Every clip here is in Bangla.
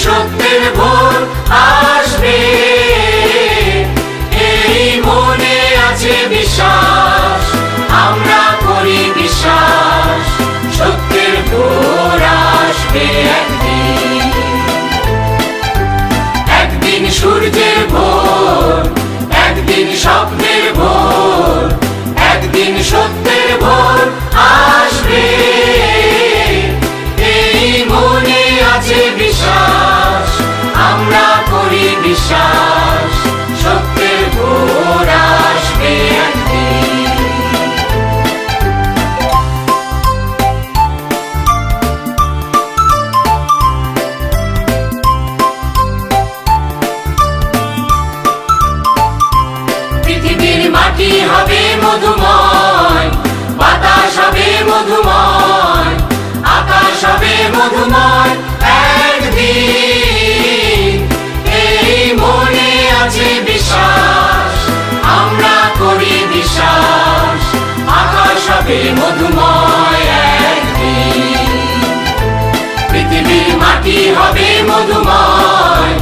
সত্যের ভোর আসবে, এই মনে আছে বিশ্বাস, আমরা করি বিশ্বাস, সত্যের ভোর আসবে একদিন। একদিন সূর্যের ভোর, একদিন স্বপ্নের ভোর, একদিন সত্যের ভোর আসবে, এই মনে আছে বিশ্বাস, আমরা করি বিশ্বাস, সত্যের ভোর আসবে একদিন। পৃথিবীর মাটি হবে মধুময়, বাতাস হবে মধুময়, আকাশ হবে মধুময় একদিন, এই মনে আছে বিশ্বাস, আমরা করি বিশ্বাস, আকাশ হবে মধুময় একদিন। পৃথিবীর মাটি হবে মধুময়,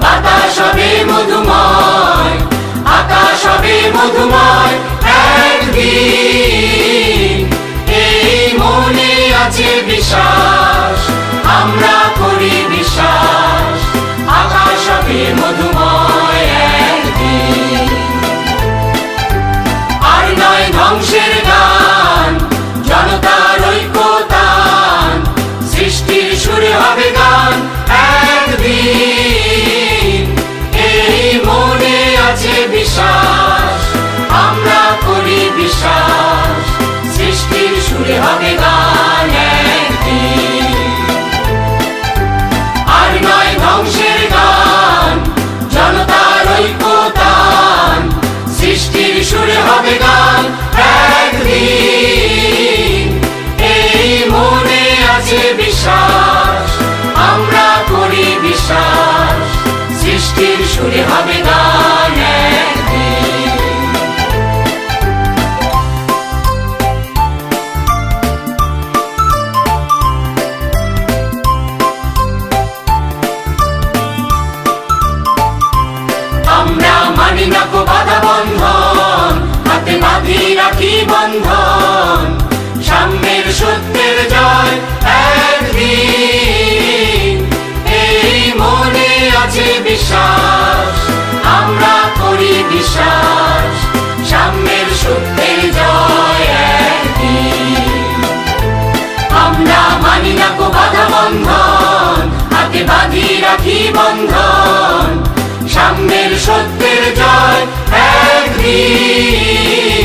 বাতাস হবে মধুময়, আকাশ হবে মধুময় একদিন, এই মনে আছে বিশ্বাস, আমরা করি বিশ্বাস, আকাশ হবে মধুময় একদিন। আর নয় ধ্বংসের গান, জনতার ঐক্যতান, সৃষ্টির সুরে হবে গান একদিন, এই মনে আছে বিশ্বাস, আমরা করি বিশ্বাস, সৃষ্টির সুরে হবে গান একদিন। আর নয় ধ্বংসের গান, জনতার ঐক্যতান, সৃষ্টির সুরে হবে গান একদিন, এই মনে আছে বিশ্বাস, আমরা করি বিশ্বাস, সৃষ্টির সুরে হবে গান একদিন। আমরা মানি না কো বাধা বন্ধন, হাতে বাঁধি রাখি বন্ধন, সাম্যের সত্যের জয় একদিন, এই মনে আছে বিশ্বাস, আমরা করি বিশ্বাস, সাম্যের সত্যের জয় একদিন। আমরা মানি না কো বাধা বন্ধন, হাতে বাঁধি রাখি বন্ধন, সাম্যের সত্যের জয় একদিন,